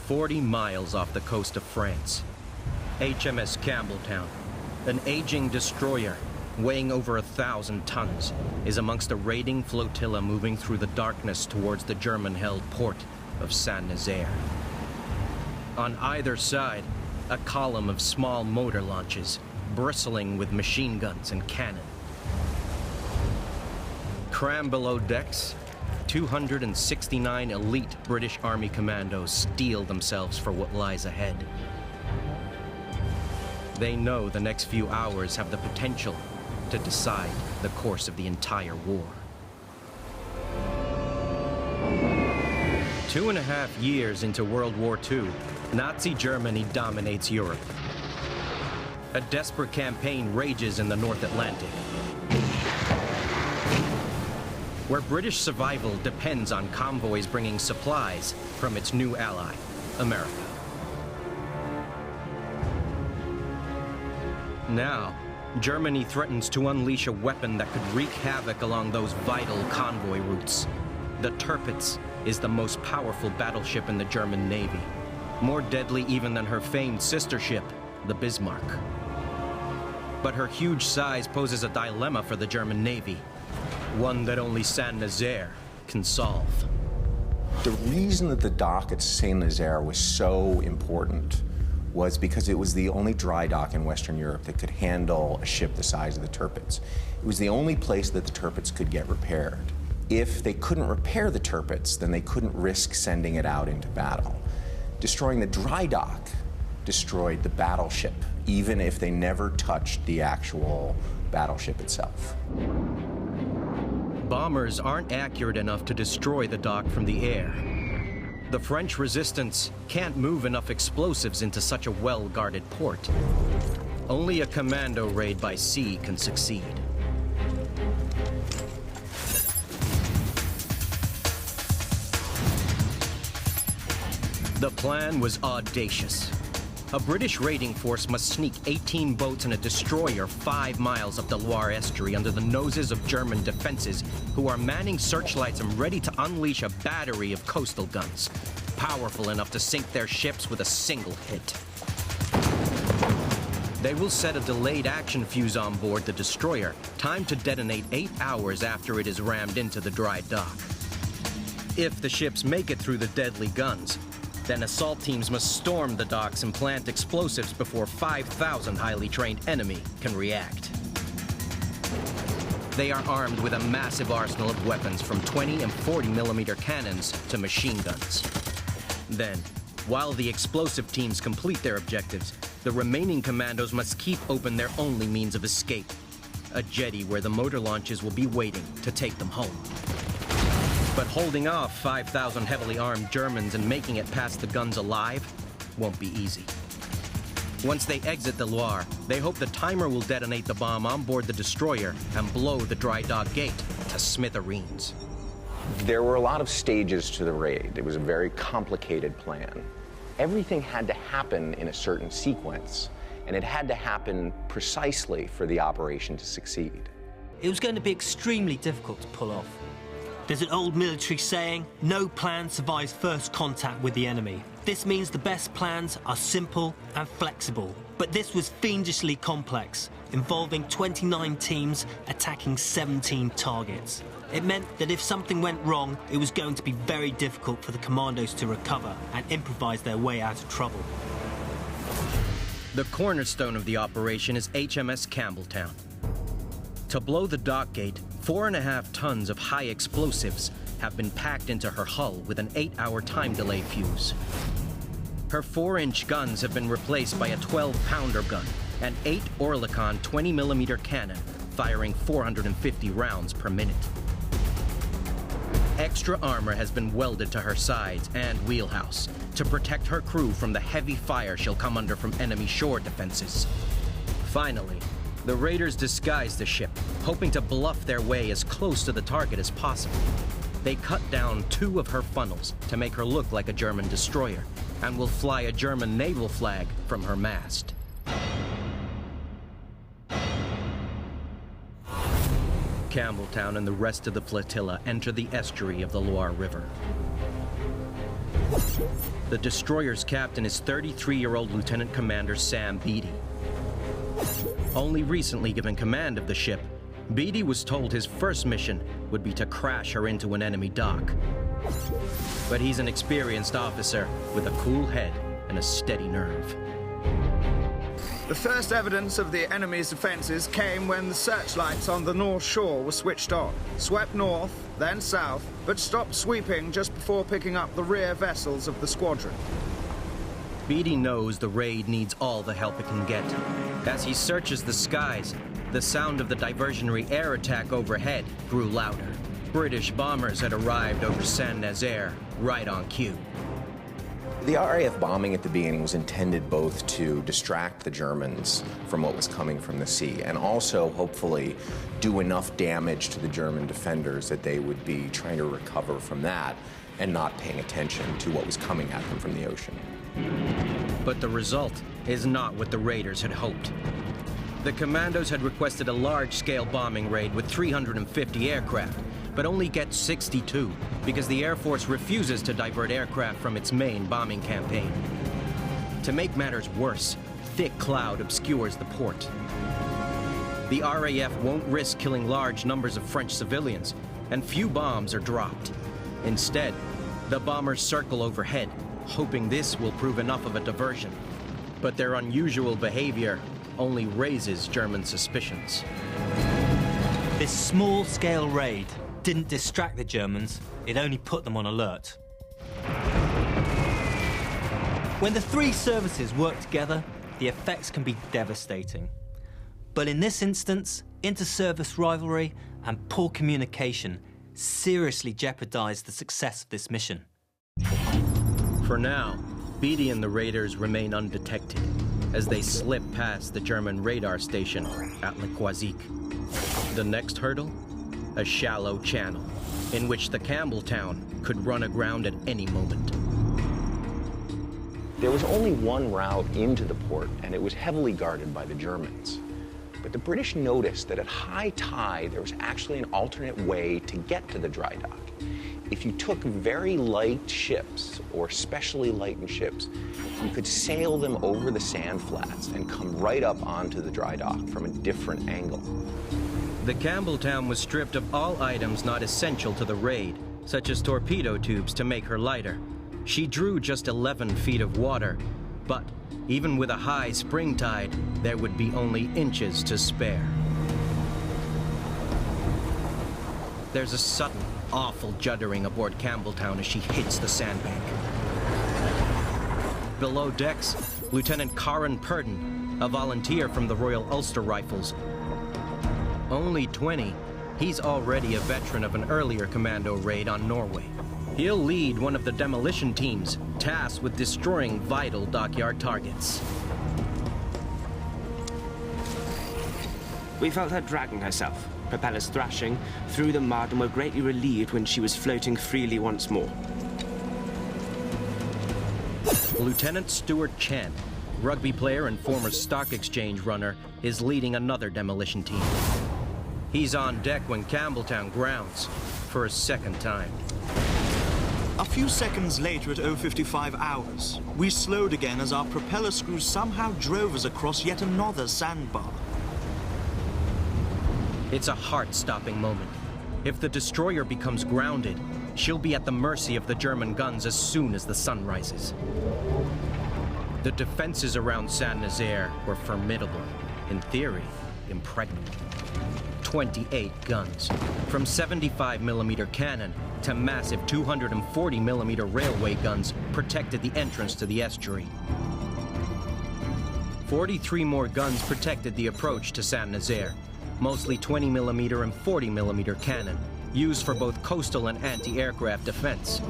40 miles off the coast of France. HMS Campbelltown, an aging destroyer weighing over 1,000 tons, is amongst a raiding flotilla moving through the darkness towards the German-held port of St Nazaire. On either side, a column of small motor launches, bristling with machine guns and cannon. Crammed below decks, 269 elite British Army commandos steel themselves for what lies ahead. They know the next few hours have the potential to decide the course of the entire war. 2.5 years into World War II, Nazi Germany dominates Europe. A desperate campaign rages in the North Atlantic, where British survival depends on convoys bringing supplies from its new ally, America. Now, Germany threatens to unleash a weapon that could wreak havoc along those vital convoy routes. The Tirpitz is the most powerful battleship in the German Navy, more deadly even than her famed sister ship, the Bismarck. But her huge size poses a dilemma for the German Navy, one that only St Nazaire can solve. The reason that the dock at St Nazaire was so important was because it was the only dry dock in Western Europe that could handle a ship the size of the Tirpitz. It was the only place that the Tirpitz could get repaired. If they couldn't repair the Tirpitz, then they couldn't risk sending it out into battle. Destroying the dry dock destroyed the battleship, even if they never touched the actual battleship itself. Bombers aren't accurate enough to destroy the dock from the air. The French resistance can't move enough explosives into such a well-guarded port. Only a commando raid by sea can succeed. The plan was audacious. A British raiding force must sneak 18 boats and a destroyer 5 miles up the Loire estuary under the noses of German defenses, who are manning searchlights and ready to unleash a battery of coastal guns, powerful enough to sink their ships with a single hit. They will set a delayed action fuse on board the destroyer, timed to detonate 8 hours after it is rammed into the dry dock. If the ships make it through the deadly guns, then assault teams must storm the docks and plant explosives before 5,000 highly trained enemy can react. They are armed with a massive arsenal of weapons from 20 and 40 millimeter cannons to machine guns. Then, while the explosive teams complete their objectives, the remaining commandos must keep open their only means of escape, a jetty where the motor launches will be waiting to take them home. But holding off 5,000 heavily armed Germans and making it past the guns alive won't be easy. Once they exit the Loire, they hope the timer will detonate the bomb on board the destroyer and blow the dry dock gate to smithereens. There were a lot of stages to the raid. It was a very complicated plan. Everything had to happen in a certain sequence, and it had to happen precisely for the operation to succeed. It was going to be extremely difficult to pull off. There's an old military saying, no plan survives first contact with the enemy. This means the best plans are simple and flexible. But this was fiendishly complex, involving 29 teams attacking 17 targets. It meant that if something went wrong, it was going to be very difficult for the commandos to recover and improvise their way out of trouble. The cornerstone of the operation is HMS Campbelltown. To blow the dock gate, 4.5 tons of high explosives have been packed into her hull with an 8-hour time delay fuse. Her 4-inch guns have been replaced by a 12-pounder gun and 8 Oerlikon 20mm cannon, firing 450 rounds per minute. Extra armor has been welded to her sides and wheelhouse to protect her crew from the heavy fire she'll come under from enemy shore defenses. Finally, the raiders disguise the ship, hoping to bluff their way as close to the target as possible. They cut down 2 of her funnels to make her look like a German destroyer, and will fly a German naval flag from her mast. Campbelltown and the rest of the flotilla enter the estuary of the Loire River. The destroyer's captain is 33-year-old Lieutenant Commander Sam Beatty. Only recently given command of the ship, Beatty was told his first mission would be to crash her into an enemy dock. But he's an experienced officer with a cool head and a steady nerve. The first evidence of the enemy's defences came when the searchlights on the north shore were switched on. Swept north, then south, but stopped sweeping just before picking up the rear vessels of the squadron. Beatty knows the raid needs all the help it can get. As he searches the skies, the sound of the diversionary air attack overhead grew louder. British bombers had arrived over St Nazaire, right on cue. The RAF bombing at the beginning was intended both to distract the Germans from what was coming from the sea and also, hopefully, do enough damage to the German defenders that they would be trying to recover from that and not paying attention to what was coming at them from the ocean. But the result is not what the raiders had hoped. The Commandos had requested a large-scale bombing raid with 350 aircraft, but only gets 62 because the Air Force refuses to divert aircraft from its main bombing campaign. To make matters worse, thick cloud obscures the port. The RAF won't risk killing large numbers of French civilians, and few bombs are dropped. Instead, the bombers circle overhead, hoping this will prove enough of a diversion. But their unusual behavior only raises German suspicions. This small-scale raid didn't distract the Germans, it only put them on alert. When the three services work together, the effects can be devastating. But in this instance, inter-service rivalry and poor communication seriously jeopardized the success of this mission. For now, Beatty and the raiders remain undetected as they slip past the German radar station at Le Croisic. The next hurdle? A shallow channel in which the Campbelltown could run aground at any moment. There was only one route into the port, and it was heavily guarded by the Germans. But the British noticed that at high tide, there was actually an alternate way to get to the dry dock. If you took very light ships, or specially lightened ships, you could sail them over the sand flats and come right up onto the dry dock from a different angle. The Campbelltown was stripped of all items not essential to the raid, such as torpedo tubes to make her lighter. She drew just 11 feet of water, but even with a high spring tide, there would be only inches to spare. There's a sudden, awful juddering aboard Campbelltown as she hits the sandbank. Below decks, Lieutenant Karen Purdon, a volunteer from the Royal Ulster Rifles. Only 20, he's already a veteran of an earlier commando raid on Norway. He'll lead one of the demolition teams tasked with destroying vital dockyard targets. We felt her dragging herself, propellers thrashing through the mud, and were greatly relieved when she was floating freely once more. Lieutenant Stuart Chen, rugby player and former stock exchange runner, is leading another demolition team. He's on deck when Campbelltown grounds for a second time. A few seconds later at 0:55 hours, we slowed again as our propeller screws somehow drove us across yet another sandbar. It's a heart-stopping moment. If the destroyer becomes grounded, she'll be at the mercy of the German guns as soon as the sun rises. The defenses around St Nazaire were formidable, in theory, impregnable. 28 guns, from 75mm cannon to massive 240mm railway guns, protected the entrance to the estuary. 43 more guns protected the approach to St Nazaire, mostly 20mm and 40mm cannon, used for both coastal and anti-aircraft defense.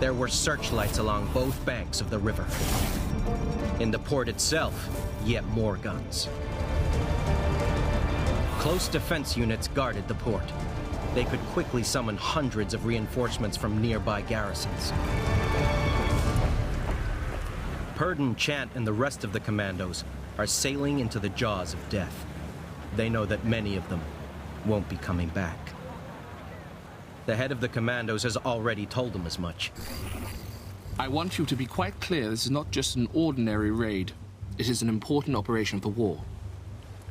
There were searchlights along both banks of the river. In the port itself, yet more guns. Close defense units guarded the port. They could quickly summon hundreds of reinforcements from nearby garrisons. Purdon, Chant, and the rest of the commandos are sailing into the jaws of death. They know that many of them won't be coming back. The head of the Commandos has already told them as much. I want you to be quite clear, this is not just an ordinary raid. It is an important operation of the war.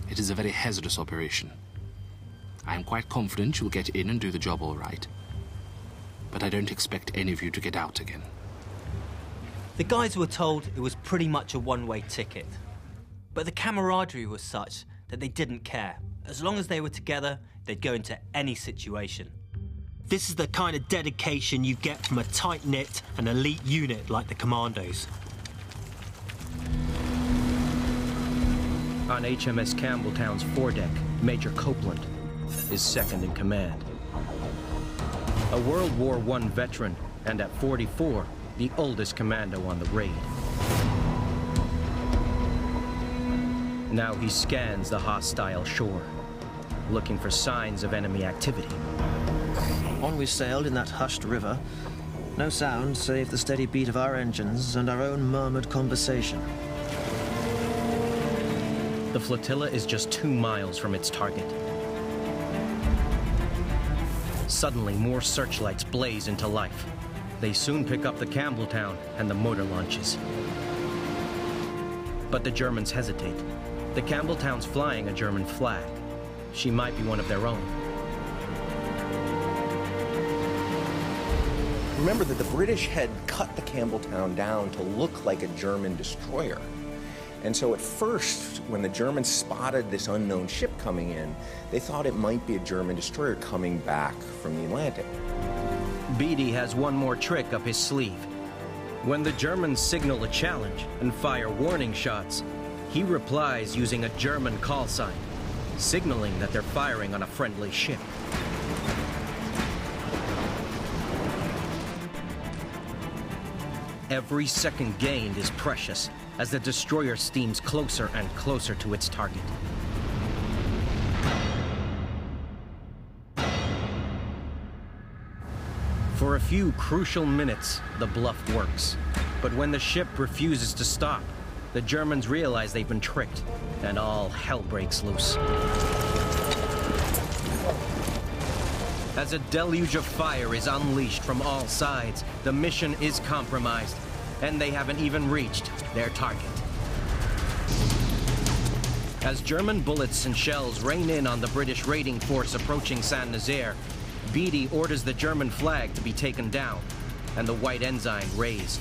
It is a very hazardous operation. I am quite confident you'll get in and do the job all right. But I don't expect any of you to get out again. The guys were told it was pretty much a one-way ticket. But the camaraderie was such that they didn't care. As long as they were together, they'd go into any situation. This is the kind of dedication you get from a tight-knit and elite unit like the Commandos. On HMS Campbelltown's foredeck, Major Copeland is second in command. A World War I veteran, and at 44, the oldest commando on the raid. Now he scans the hostile shore, looking for signs of enemy activity. On we sailed in that hushed river. No sound save the steady beat of our engines and our own murmured conversation. The flotilla is just 2 miles from its target. Suddenly, more searchlights blaze into life. They soon pick up the Campbelltown and the motor launches. But the Germans hesitate. The Campbelltown's flying a German flag. She might be one of their own. Remember that the British had cut the Campbelltown down to look like a German destroyer. And so at first, when the Germans spotted this unknown ship coming in, they thought it might be a German destroyer coming back from the Atlantic. Beatty has one more trick up his sleeve. When the Germans signal a challenge and fire warning shots, he replies using a German call sign, signaling that they're firing on a friendly ship. Every second gained is precious as the destroyer steams closer and closer to its target. For a few crucial minutes, the bluff works. But when the ship refuses to stop, the Germans realize they've been tricked, and all hell breaks loose. As a deluge of fire is unleashed from all sides, the mission is compromised, and they haven't even reached their target. As German bullets and shells rain in on the British raiding force approaching St Nazaire, Beatty orders the German flag to be taken down and the white ensign raised.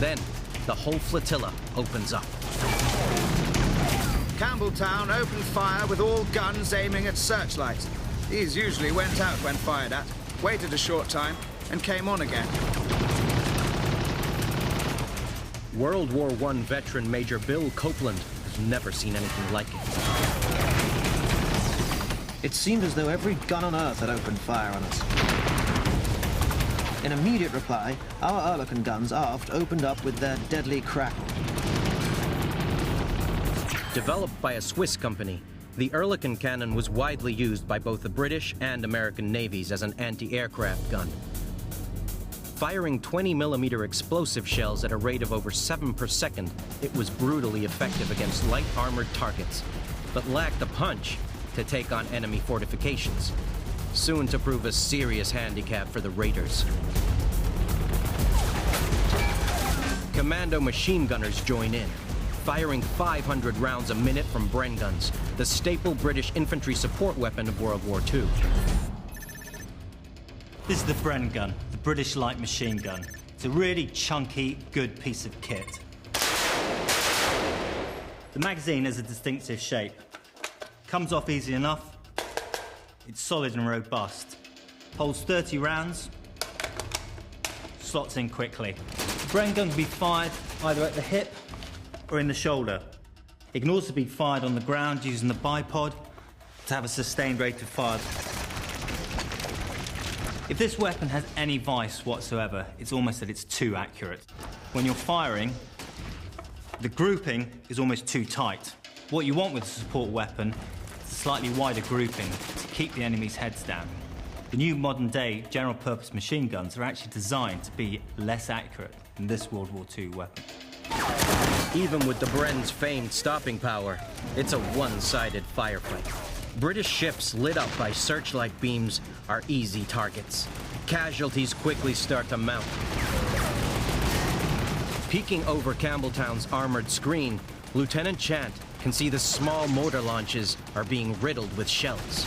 Then, the whole flotilla opens up. Campbelltown opened fire with all guns aiming at searchlights. These usually went out when fired at, waited a short time, and came on again. World War I veteran Major Bill Copeland has never seen anything like it. It seemed as though every gun on Earth had opened fire on us. In immediate reply, our Oerlikon guns aft opened up with their deadly crackle. Developed by a Swiss company, the Oerlikon cannon was widely used by both the British and American navies as an anti-aircraft gun. Firing 20mm explosive shells at a rate of over 7 per second, it was brutally effective against light armored targets, but lacked the punch to take on enemy fortifications, soon to prove a serious handicap for the raiders. Commando machine gunners join in, firing 500 rounds a minute from Bren guns, the staple British infantry support weapon of World War II. This is the Bren gun, the British light machine gun. It's a really chunky, good piece of kit. The magazine has a distinctive shape. Comes off easy enough. It's solid and robust. Holds 30 rounds. Slots in quickly. The Bren gun can be fired either at the hip or in the shoulder. It can also be fired on the ground using the bipod to have a sustained rate of fire. If this weapon has any vice whatsoever, it's almost that it's too accurate. When you're firing, the grouping is almost too tight. What you want with a support weapon is a slightly wider grouping to keep the enemy's heads down. The new modern-day general-purpose machine guns are actually designed to be less accurate than this World War II weapon. Even with the Bren's famed stopping power, it's a one-sided firefight. British ships lit up by searchlight beams are easy targets. Casualties quickly start to mount. Peeking over Campbelltown's armored screen, Lieutenant Chant can see the small motor launches are being riddled with shells.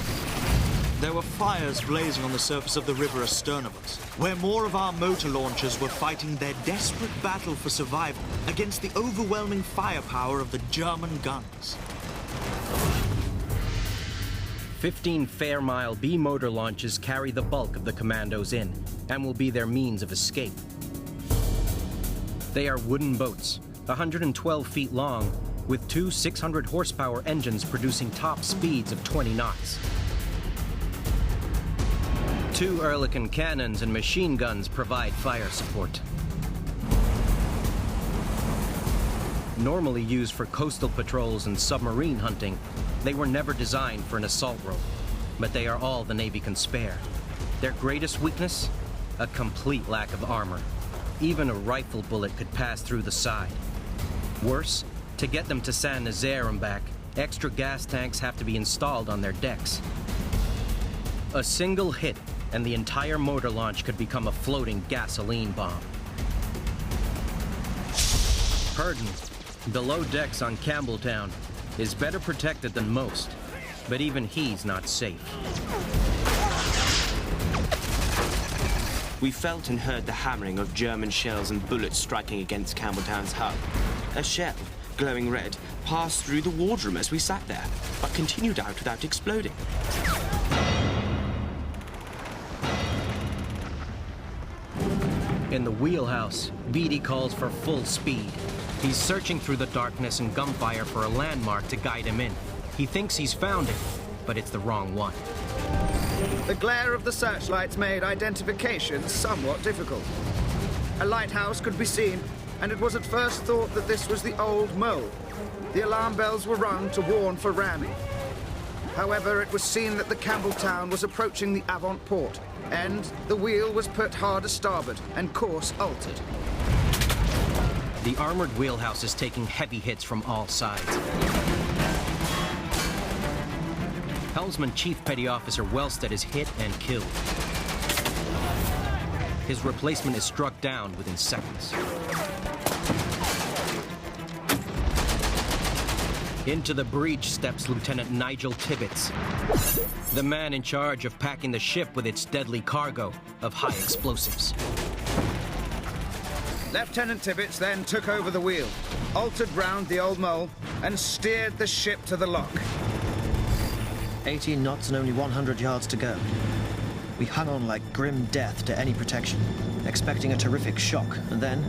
There were fires blazing on the surface of the river astern of us, where more of our motor launchers were fighting their desperate battle for survival against the overwhelming firepower of the German guns. 15 Fairmile B motor launches carry the bulk of the commandos in and will be their means of escape. They are wooden boats, 112 feet long, with two 600 horsepower engines producing top speeds of 20 knots. 2 Oerlikon cannons and machine guns provide fire support. Normally used for coastal patrols and submarine hunting, they were never designed for an assault role, but they are all the Navy can spare. Their greatest weakness? A complete lack of armor. Even a rifle bullet could pass through the side. Worse, to get them to St Nazaire and back, extra gas tanks have to be installed on their decks. A single hit and the entire motor launch could become a floating gasoline bomb. Purdon, below decks on Campbelltown, is better protected than most, but even he's not safe. We felt and heard the hammering of German shells and bullets striking against Campbelltown's hull. A shell, glowing red, passed through the wardroom as we sat there, but continued out without exploding. In the wheelhouse, Beatty calls for full speed. He's searching through the darkness and gunfire for a landmark to guide him in. He thinks he's found it, but it's the wrong one. The glare of the searchlights made identification somewhat difficult. A lighthouse could be seen, and it was at first thought that this was the old mole. The alarm bells were rung to warn for ramming. However, it was seen that the Campbelltown was approaching the Avant port, and the wheel was put hard a starboard and course altered. The armored wheelhouse is taking heavy hits from all sides. Helmsman Chief Petty Officer Wellstead is hit and killed. His replacement is struck down within seconds. Into the breach steps Lieutenant Nigel Tirpitz, the man in charge of packing the ship with its deadly cargo of high explosives. Lieutenant Tirpitz then took over the wheel, altered round the old mole, and steered the ship to the lock. 18 knots and only 100 yards to go. We hung on like grim death to any protection, expecting a terrific shock, and then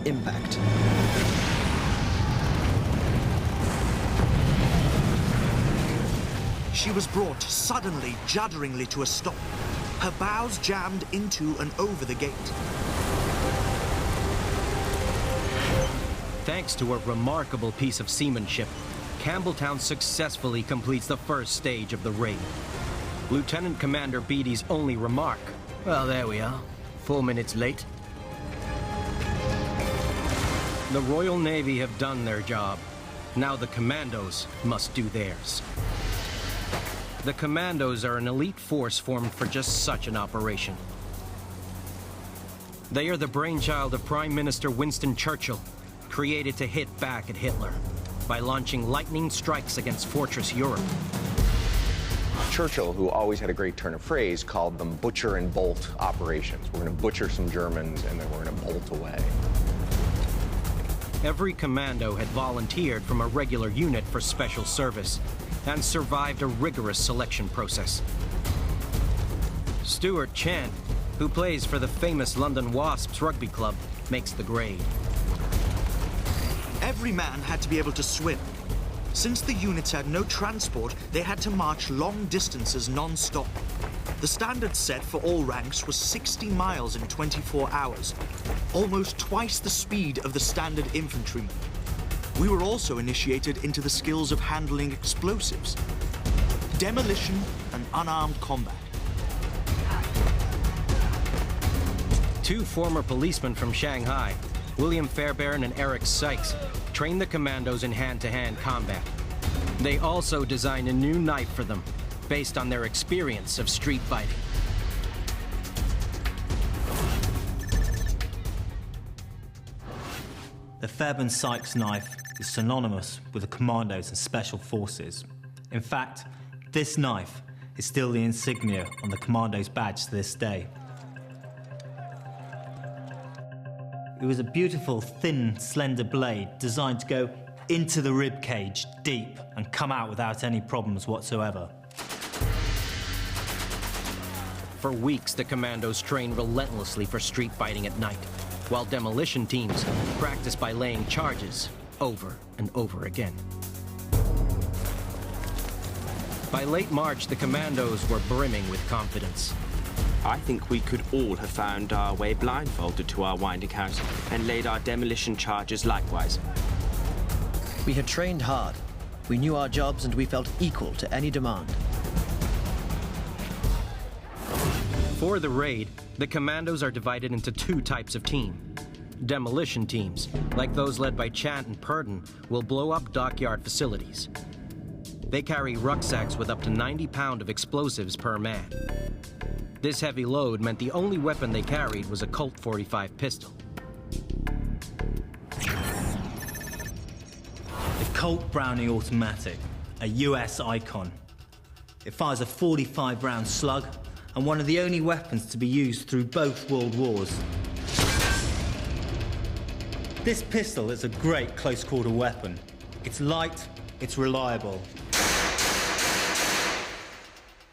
impact. She was brought suddenly, judderingly to a stop. Her bows jammed into and over the gate. Thanks to a remarkable piece of seamanship, Campbelltown successfully completes the first stage of the raid. Lieutenant Commander Beatty's only remark, "Well, there we are, 4 minutes late." The Royal Navy have done their job. Now the Commandos must do theirs. The Commandos are an elite force formed for just such an operation. They are the brainchild of Prime Minister Winston Churchill, created to hit back at Hitler by launching lightning strikes against Fortress Europe. Churchill, who always had a great turn of phrase, called them butcher and bolt operations. We're going to butcher some Germans, and then we're going to bolt away. Every commando had volunteered from a regular unit for special service and survived a rigorous selection process. Stuart Chant, who plays for the famous London Wasps rugby club, makes the grade. Every man had to be able to swim. Since the units had no transport, they had to march long distances non-stop. The standard set for all ranks was 60 miles in 24 hours, almost twice the speed of the standard infantryman. We were also initiated into the skills of handling explosives, demolition, and unarmed combat. 2 former policemen from Shanghai, William Fairbairn and Eric Sykes, trained the commandos in hand-to-hand combat. They also design a new knife for them, based on their experience of street fighting. The Fairbairn-Sykes knife is synonymous with the Commandos and Special Forces. In fact, this knife is still the insignia on the Commandos badge to this day. It was a beautiful, thin, slender blade designed to go into the rib cage deep and come out without any problems whatsoever. For weeks, the Commandos trained relentlessly for street fighting at night, while demolition teams practiced by laying charges over and over again. By late March, the Commandos were brimming with confidence. I think we could all have found our way blindfolded to our winding house and laid our demolition charges likewise. We had trained hard. We knew our jobs and we felt equal to any demand. For the raid, the Commandos are divided into two types of team. Demolition teams, like those led by Chant and Purdon, will blow up dockyard facilities. They carry rucksacks with up to 90 pounds of explosives per man. This heavy load meant the only weapon they carried was a Colt .45 pistol. The Colt Browning Automatic, a US icon. It fires a 45-round slug and one of the only weapons to be used through both world wars. This pistol is a great close-quarter weapon. It's light, it's reliable.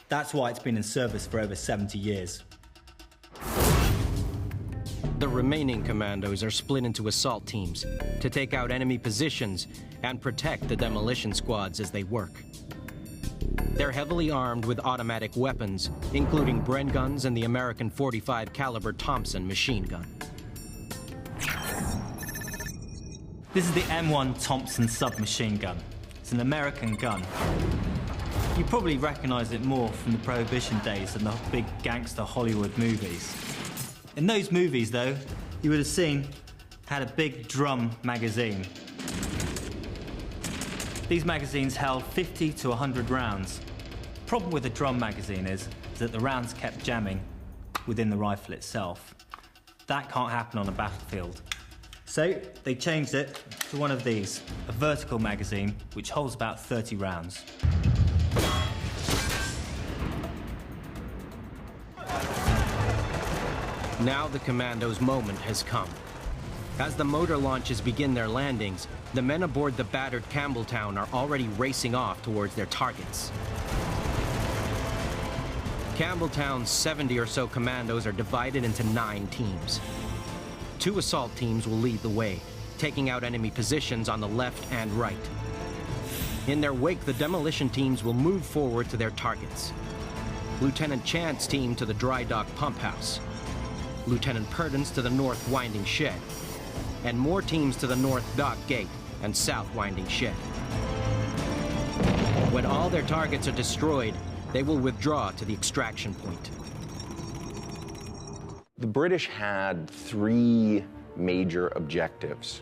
That's why it's been in service for over 70 years. The remaining Commandos are split into assault teams to take out enemy positions and protect the demolition squads as they work. They're heavily armed with automatic weapons, including Bren guns and the American .45 caliber Thompson machine gun. This is the M1 Thompson submachine gun. It's an American gun. You probably recognize it more from the Prohibition days than the big gangster Hollywood movies. In those movies, though, you would have seen had a big drum magazine. These magazines held 50 to 100 rounds. The problem with a drum magazine is that the rounds kept jamming within the rifle itself. That can't happen on a battlefield. So they changed it to one of these, a vertical magazine, which holds about 30 rounds. Now the Commandos' moment has come. As the motor launches begin their landings, the men aboard the battered Campbelltown are already racing off towards their targets. Campbelltown's 70 or so Commandos are divided into 9 teams. 2 assault teams will lead the way, taking out enemy positions on the left and right. In their wake, the demolition teams will move forward to their targets. Lieutenant Chant's team to the dry dock pump house, Lieutenant Purdon's to the north winding shed, and more teams to the north dock gate and south winding shed. When all their targets are destroyed, they will withdraw to the extraction point. The British had 3 major objectives.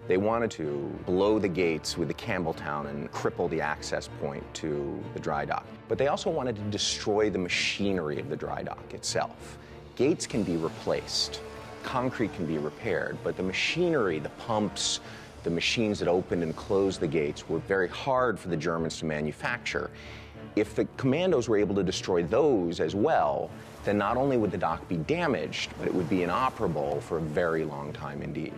They wanted to blow the gates with the Campbelltown and cripple the access point to the dry dock. But they also wanted to destroy the machinery of the dry dock itself. Gates can be replaced, concrete can be repaired, but the machinery, the pumps, the machines that opened and closed the gates were very hard for the Germans to manufacture. If the Commandos were able to destroy those as well, then not only would the dock be damaged, but it would be inoperable for a very long time indeed.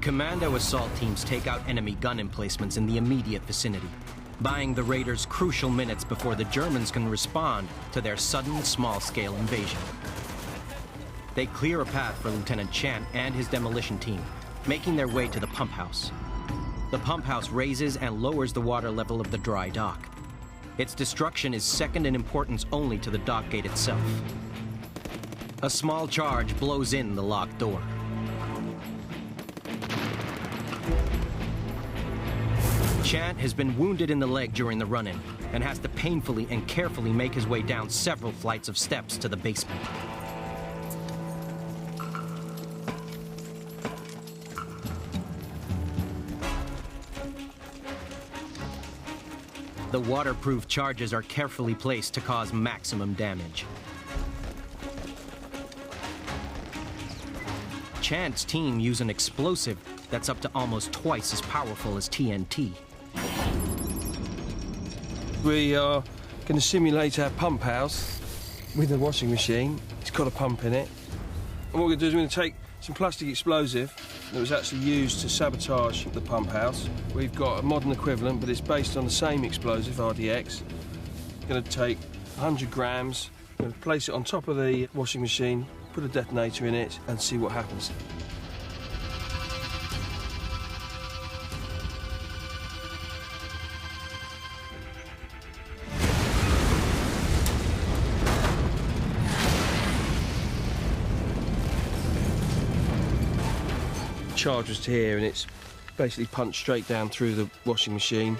Commando assault teams take out enemy gun emplacements in the immediate vicinity, buying the raiders crucial minutes before the Germans can respond to their sudden small-scale invasion. They clear a path for Lieutenant Chant and his demolition team, making their way to the pump house. The pump house raises and lowers the water level of the dry dock. Its destruction is second in importance only to the dock gate itself. A small charge blows in the locked door. Chant has been wounded in the leg during the run-in and has to painfully and carefully make his way down several flights of steps to the basement. The waterproof charges are carefully placed to cause maximum damage. Chant's team use an explosive that's up to almost twice as powerful as TNT. We are going to simulate our pump house with a washing machine. It's got a pump in it. And what we're going to do is we're going to take some plastic explosive that was actually used to sabotage the pump house. We've got a modern equivalent, but it's based on the same explosive, RDX. We're going to take 100 grams, we're going to place it on top of the washing machine, put a detonator in it, and see what happens. Charge was here, and it's basically punched straight down through the washing machine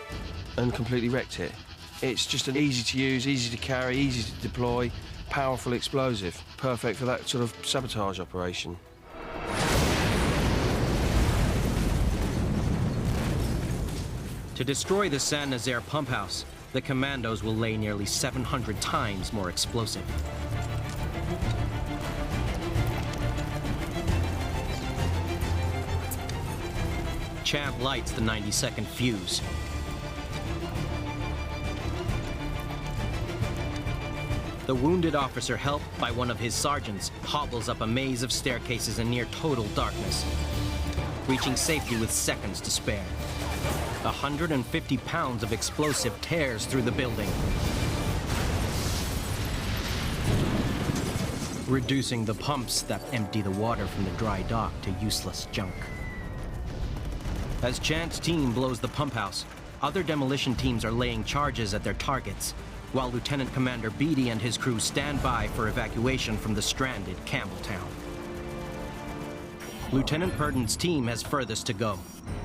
and completely wrecked it. It's just an easy to use, easy to carry, easy to deploy, powerful explosive, perfect for that sort of sabotage operation. To destroy the St Nazaire pump house, the commandos will lay nearly 700 times more explosive. Champ lights the 90-second fuse. The wounded officer, helped by one of his sergeants, hobbles up a maze of staircases in near total darkness, reaching safety with seconds to spare. 150 pounds of explosive tears through the building, reducing the pumps that empty the water from the dry dock to useless junk. As Chant's team blows the pump house, other demolition teams are laying charges at their targets, while Lieutenant Commander Beatty and his crew stand by for evacuation from the stranded Campbelltown. Lieutenant Purdon's team has furthest to go,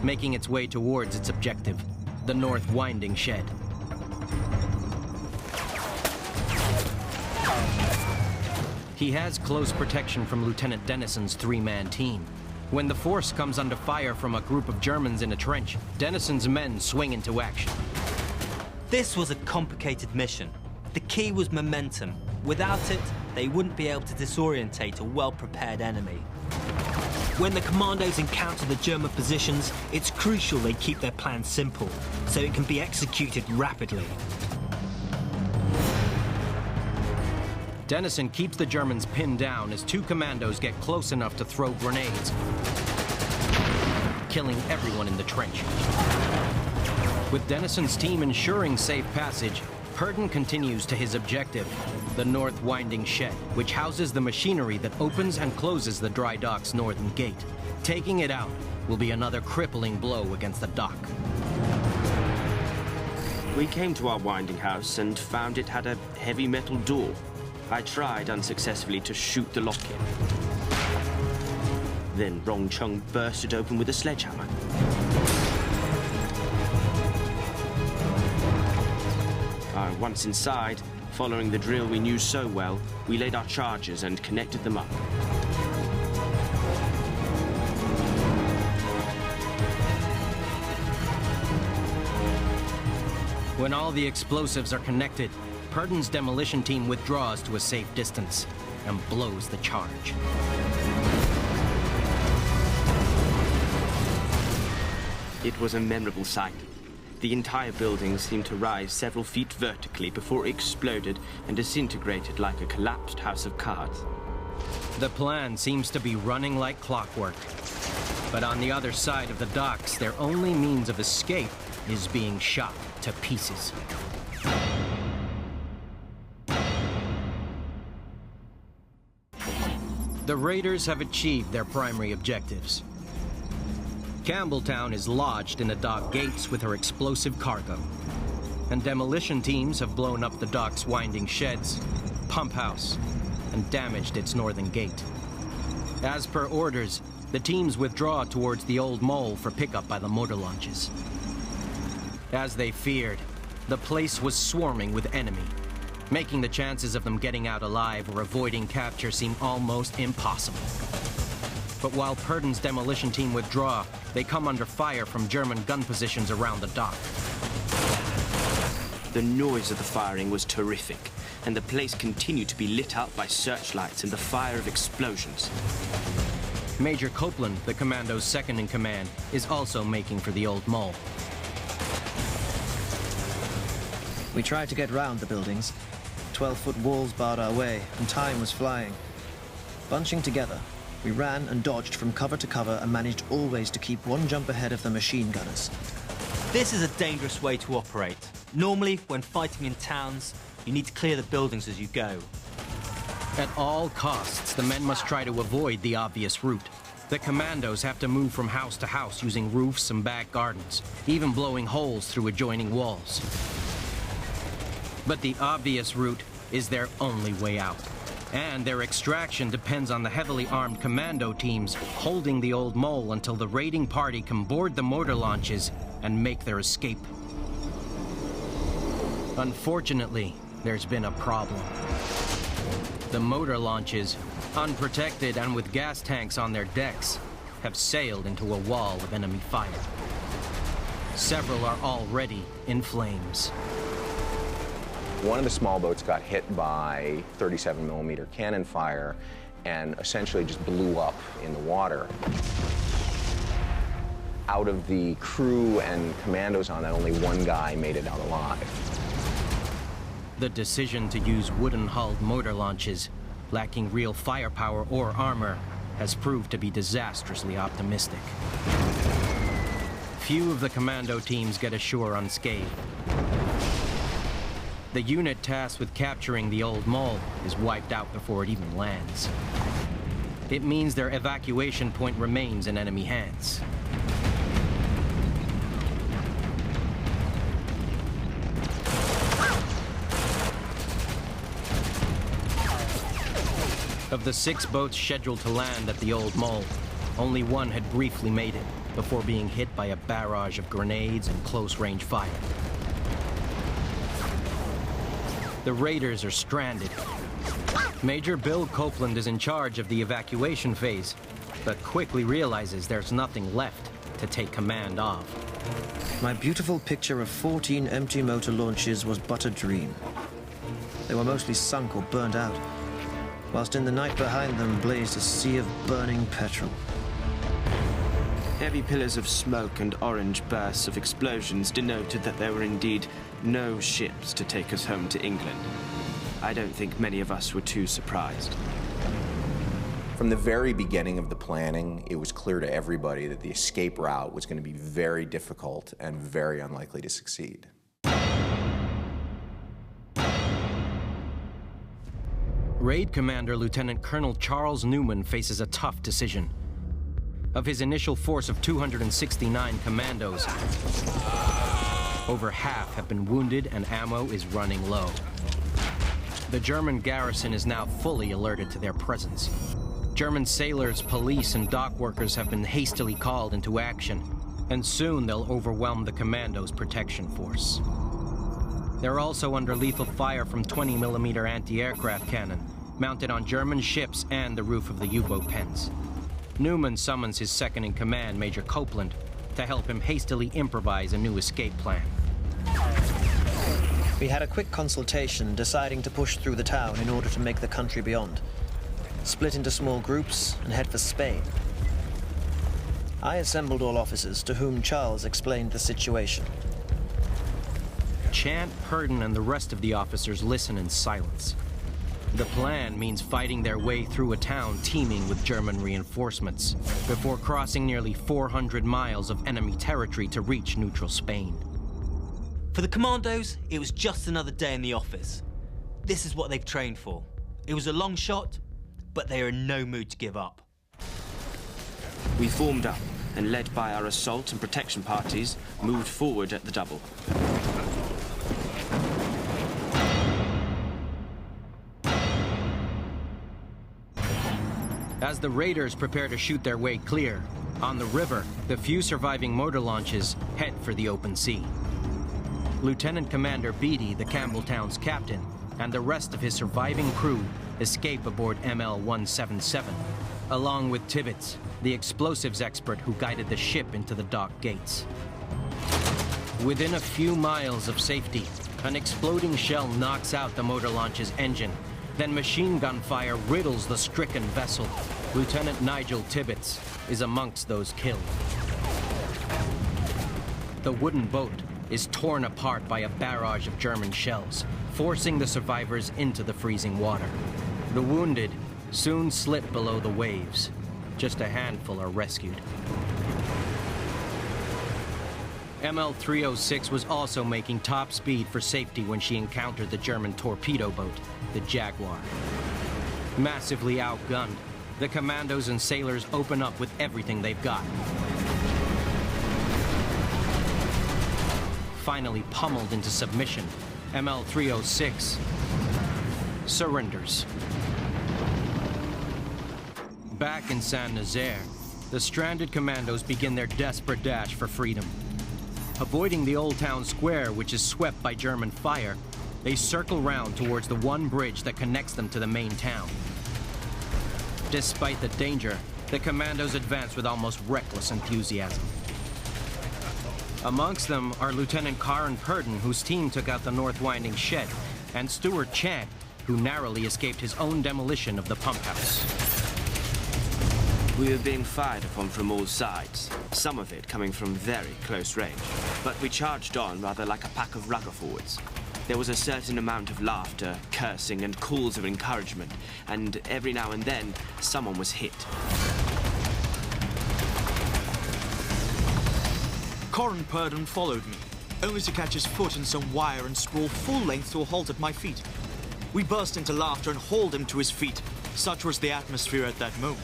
making its way towards its objective, the North Winding Shed. He has close protection from Lieutenant Dennison's three-man team. When the force comes under fire from a group of Germans in a trench, Dennison's men swing into action. This was a complicated mission. The key was momentum. Without it, they wouldn't be able to disorientate a well-prepared enemy. When the commandos encounter the German positions, it's crucial they keep their plan simple, so it can be executed rapidly. Dennison keeps the Germans pinned down as two commandos get close enough to throw grenades, killing everyone in the trench. With Dennison's team ensuring safe passage, Purdon continues to his objective, the North Winding Shed, which houses the machinery that opens and closes the dry dock's northern gate. Taking it out will be another crippling blow against the dock. We came to our winding house and found it had a heavy metal door. I tried unsuccessfully to shoot the lock in. Then Rong Chung burst it open with a sledgehammer. Once inside, following the drill we knew so well, we laid our charges and connected them up. When all the explosives are connected, Purdon's demolition team withdraws to a safe distance and blows the charge. It was a memorable sight. The entire building seemed to rise several feet vertically before it exploded and disintegrated like a collapsed house of cards. The plan seems to be running like clockwork. But on the other side of the docks, their only means of escape is being shot to pieces. The raiders have achieved their primary objectives. Campbelltown is lodged in the dock gates with her explosive cargo, and demolition teams have blown up the dock's winding sheds, pump house, and damaged its northern gate. As per orders, the teams withdraw towards the Old Mole for pickup by the motor launches. As they feared, the place was swarming with enemy, making the chances of them getting out alive or avoiding capture seem almost impossible. But while Purdon's demolition team withdraw, they come under fire from German gun positions around the dock. The noise of the firing was terrific, and the place continued to be lit up by searchlights and the fire of explosions. Major Copeland, the commando's second-in-command, is also making for the old mole. We tried to get round the buildings. 12-foot walls barred our way, and time was flying. Bunching together, we ran and dodged from cover to cover and managed always to keep one jump ahead of the machine gunners. This is a dangerous way to operate. Normally, when fighting in towns, you need to clear the buildings as you go. At all costs, the men must try to avoid the obvious route. The commandos have to move from house to house using roofs and back gardens, even blowing holes through adjoining walls. But the obvious route is their only way out. And their extraction depends on the heavily armed commando teams holding the old mole until the raiding party can board the mortar launches and make their escape. Unfortunately, there's been a problem. The motor launches, unprotected and with gas tanks on their decks, have sailed into a wall of enemy fire. Several are already in flames. One of the small boats got hit by 37mm cannon fire and essentially just blew up in the water. Out of the crew and commandos on that, only one guy made it out alive. The decision to use wooden-hulled mortar launches, lacking real firepower or armor, has proved to be disastrously optimistic. Few of the commando teams get ashore unscathed. The unit tasked with capturing the old mole is wiped out before it even lands. It means their evacuation point remains in enemy hands. Of the 6 boats scheduled to land at the old mole, only one had briefly made it before being hit by a barrage of grenades and close-range fire. The raiders are stranded. Major Bill Copeland is in charge of the evacuation phase, but quickly realizes there's nothing left to take command of. My beautiful picture of 14 empty motor launches was but a dream. They were mostly sunk or burned out, whilst in the night behind them blazed a sea of burning petrol. Heavy pillars of smoke and orange bursts of explosions denoted that there were indeed no ships to take us home to England. I don't think many of us were too surprised. From the very beginning of the planning, it was clear to everybody that the escape route was going to be very difficult and very unlikely to succeed. Raid Commander Lieutenant Colonel Charles Newman faces a tough decision. Of his initial force of 269 commandos, over half have been wounded and ammo is running low. The German garrison is now fully alerted to their presence. German sailors, police, and dock workers have been hastily called into action, and soon they'll overwhelm the commandos' protection force. They're also under lethal fire from 20mm anti-aircraft cannon, mounted on German ships and the roof of the U-boat pens. Newman summons his second-in-command, Major Copeland, to help him hastily improvise a new escape plan. We had a quick consultation, deciding to push through the town in order to make the country beyond. Split into small groups and head for Spain. I assembled all officers, to whom Charles explained the situation. Chant, Purdon, and the rest of the officers listen in silence. The plan means fighting their way through a town teeming with German reinforcements before crossing nearly 400 miles of enemy territory to reach neutral Spain. For the commandos, it was just another day in the office. This is what they've trained for. It was a long shot, but they are in no mood to give up. We formed up and, led by our assault and protection parties, moved forward at the double. As the raiders prepare to shoot their way clear, on the river, the few surviving motor launches head for the open sea. Lieutenant Commander Beatty, the Campbelltown's captain, and the rest of his surviving crew escape aboard ML-177, along with Tirpitz, the explosives expert who guided the ship into the dock gates. Within a few miles of safety, An exploding shell knocks out the motor launch's engine. Then machine gun fire riddles the stricken vessel. Lieutenant Nigel Tirpitz is amongst those killed. The wooden boat is torn apart by a barrage of German shells, forcing the survivors into the freezing water. The wounded soon slip below the waves. Just a handful are rescued. ML-306 was also making top speed for safety when she encountered the German torpedo boat, the Jaguar. Massively outgunned, the commandos and sailors open up with everything they've got. Finally pummeled into submission, ML-306 surrenders. Back in St Nazaire, the stranded commandos begin their desperate dash for freedom. Avoiding the old town square, which is swept by German fire, they circle round towards the one bridge that connects them to the main town. Despite the danger, the commandos advance with almost reckless enthusiasm. Amongst them are Lieutenant Karen Purdon, whose team took out the North Winding Shed, and Stuart Chan, who narrowly escaped his own demolition of the pump house. We were being fired upon from all sides, some of it coming from very close range. But we charged on rather like a pack of ruggerforwards. There was a certain amount of laughter, cursing, and calls of encouragement, and every now and then, someone was hit. Corin Purdon followed me, only to catch his foot in some wire and sprawl full length to a halt at my feet. We burst into laughter and hauled him to his feet. Such was the atmosphere at that moment.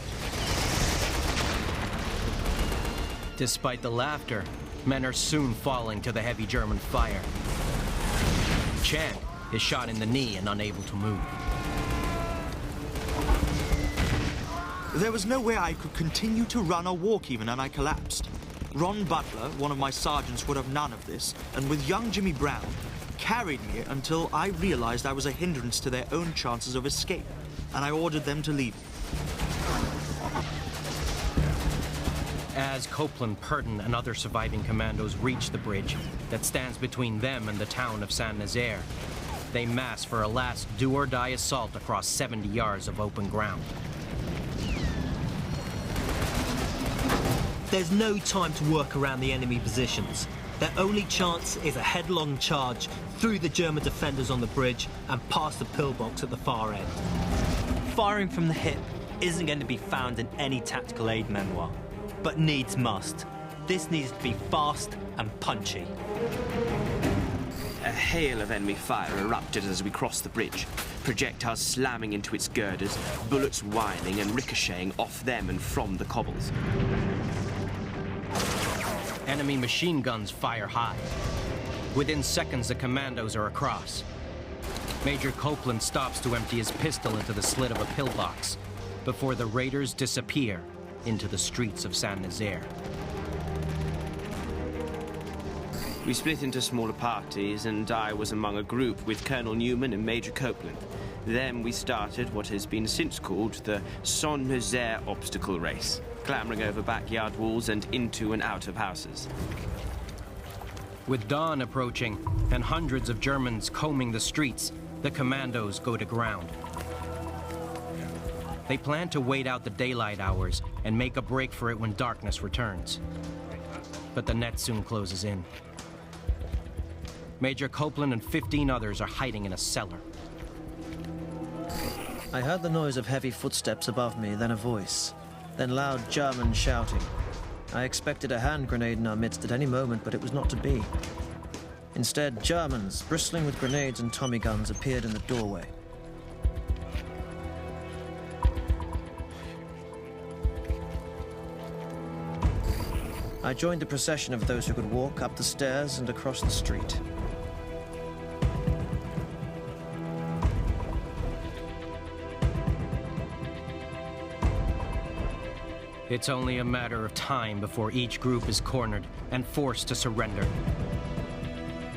Despite the laughter, men are soon falling to the heavy German fire. Chan is shot in the knee and unable to move. There was no way I could continue to run or walk even, and I collapsed. Ron Butler, one of my sergeants, would have none of this, and with young Jimmy Brown, carried me until I realized I was a hindrance to their own chances of escape, and I ordered them to leave. As Copeland, Purdon, and other surviving commandos reach the bridge that stands between them and the town of St Nazaire, they mass for a last do-or-die assault across 70 yards of open ground. There's no time to work around the enemy positions. Their only chance is a headlong charge through the German defenders on the bridge and past the pillbox at the far end. Firing from the hip isn't going to be found in any tactical aid memoir, but needs must. This needs to be fast and punchy. A hail of enemy fire erupted as we crossed the bridge, projectiles slamming into its girders, bullets whining and ricocheting off them and from the cobbles. Enemy machine guns fire high. Within seconds, the commandos are across. Major Copeland stops to empty his pistol into the slit of a pillbox before the raiders disappear into the streets of St Nazaire. We split into smaller parties, and I was among a group with Colonel Newman and Major Copeland. Then we started what has been since called the St Nazaire obstacle race, clambering over backyard walls and into and out of houses. With dawn approaching and hundreds of Germans combing the streets, the commandos go to ground. They plan to wait out the daylight hours and make a break for it when darkness returns. But the net soon closes in. Major Copeland and 15 others are hiding in a cellar. I heard the noise of heavy footsteps above me, then a voice, then loud German shouting. I expected a hand grenade in our midst at any moment, but it was not to be. Instead, Germans, bristling with grenades and Tommy guns, appeared in the doorway. I joined the procession of those who could walk up the stairs and across the street. It's only a matter of time before each group is cornered and forced to surrender.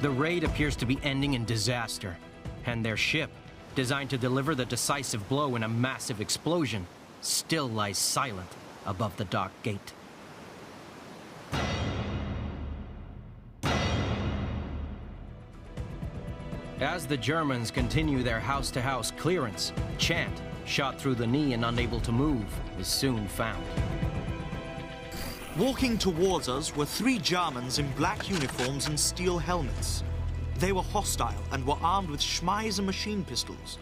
The raid appears to be ending in disaster, and their ship, designed to deliver the decisive blow in a massive explosion, still lies silent above the dock gate. As the Germans continue their house-to-house clearance, Chant, shot through the knee and unable to move, is soon found. Walking towards us were 3 Germans in black uniforms and steel helmets. They were hostile and were armed with Schmeiser machine pistols.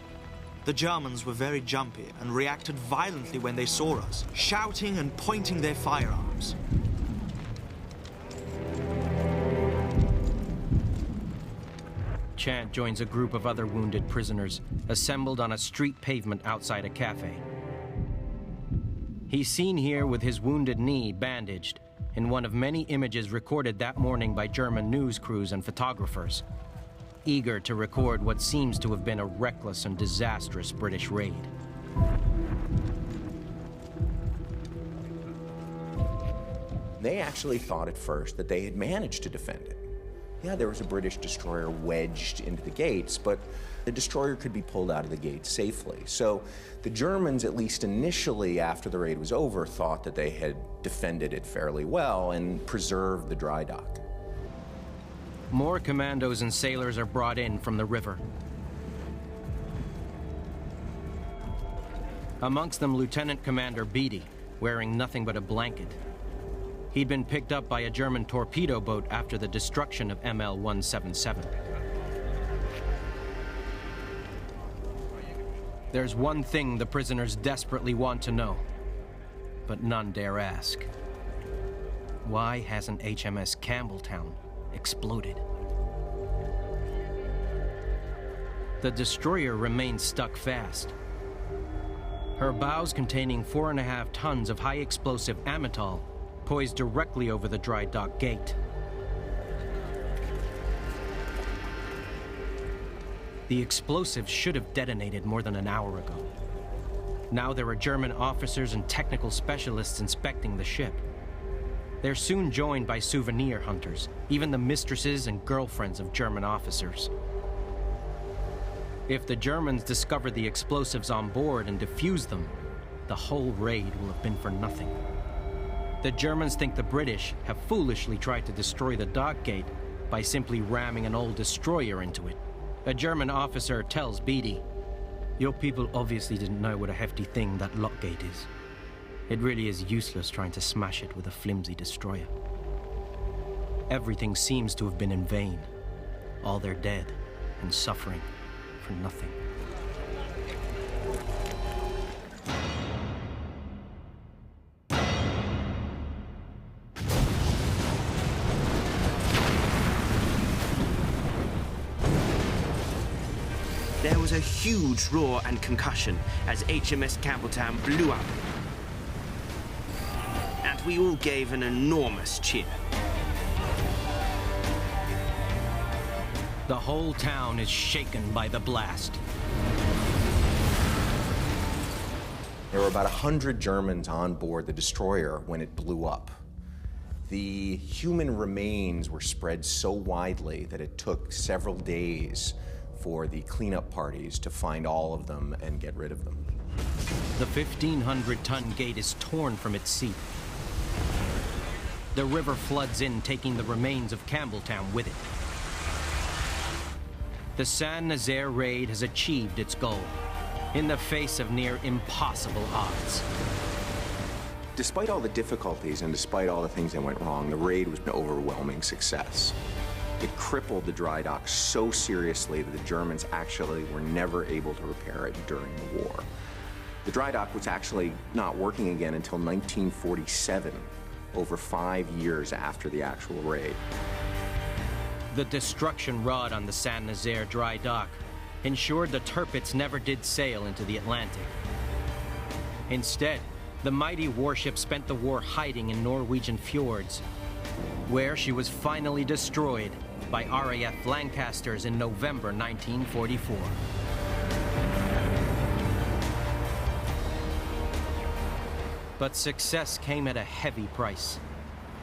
The Germans were very jumpy and reacted violently when they saw us, shouting and pointing their firearms. Chant joins a group of other wounded prisoners assembled on a street pavement outside a cafe. He's seen here with his wounded knee bandaged in one of many images recorded that morning by German news crews and photographers, eager to record what seems to have been a reckless and disastrous British raid. They actually thought at first that they had managed to defend it. Yeah, there was a British destroyer wedged into the gates, but the destroyer could be pulled out of the gates safely. So the Germans, at least initially after the raid was over, thought that they had defended it fairly well and preserved the dry dock. More commandos and sailors are brought in from the river. Amongst them, Lieutenant Commander Beatty, wearing nothing but a blanket. He'd been picked up by a German torpedo boat after the destruction of ML-177. There's one thing the prisoners desperately want to know, but none dare ask. Why hasn't HMS Campbelltown exploded? The destroyer remains stuck fast. Her bows containing 4.5 tons of high-explosive amytal poised directly over the dry dock gate. The explosives should have detonated more than an hour ago. Now there are German officers and technical specialists inspecting the ship. They're soon joined by souvenir hunters, even the mistresses and girlfriends of German officers. If the Germans discover the explosives on board and defuse them, the whole raid will have been for nothing. The Germans think the British have foolishly tried to destroy the dock gate by simply ramming an old destroyer into it. A German officer tells Beatty, "Your people obviously didn't know what a hefty thing that lock gate is. It really is useless trying to smash it with a flimsy destroyer. Everything seems to have been in vain. All their dead and suffering for nothing." There was a huge roar and concussion as HMS Campbelltown blew up. And we all gave an enormous cheer. The whole town is shaken by the blast. There were about 100 Germans on board the destroyer when it blew up. The human remains were spread so widely that it took several days for the cleanup parties to find all of them and get rid of them. The 1,500-ton gate is torn from its seat. The river floods in, taking the remains of Campbelltown with it. The St Nazaire raid has achieved its goal, in the face of near impossible odds. Despite all the difficulties and despite all the things that went wrong, the raid was an overwhelming success. It crippled the dry dock so seriously that the Germans actually were never able to repair it during the war. The dry dock was actually not working again until 1947, over 5 years after the actual raid. The destruction wrought on the St Nazaire dry dock ensured the Tirpitz never did sail into the Atlantic. Instead, the mighty warship spent the war hiding in Norwegian fjords, where she was finally destroyed by RAF Lancasters in November 1944. But success came at a heavy price.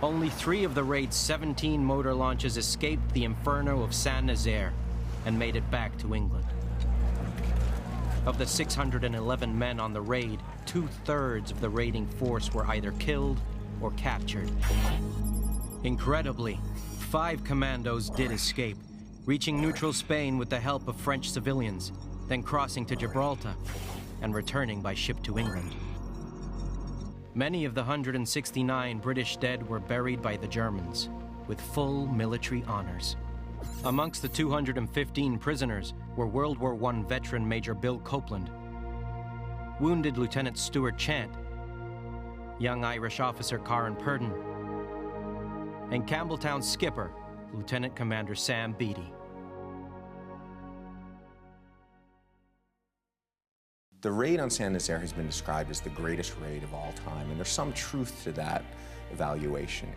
Only 3 of the raid's 17 motor launches escaped the inferno of St Nazaire and made it back to England. Of the 611 men on the raid, 2/3 of the raiding force were either killed or captured. Incredibly, 5 commandos did escape, reaching neutral Spain with the help of French civilians, then crossing to Gibraltar and returning by ship to England. Many of the 169 British dead were buried by the Germans with full military honors. Amongst the 215 prisoners were World War I veteran Major Bill Copeland, wounded Lieutenant Stuart Chant, young Irish officer Karen Purdon, and Campbelltown skipper, Lieutenant Commander Sam Beattie. The raid on St Nazaire has been described as the greatest raid of all time, and there's some truth to that evaluation.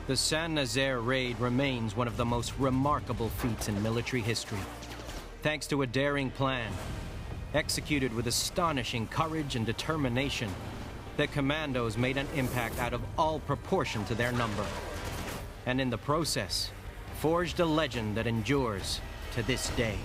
The St Nazaire raid remains one of the most remarkable feats in military history, thanks to a daring plan, executed with astonishing courage and determination. The commandos made an impact out of all proportion to their number, and in the process, forged a legend that endures to this day.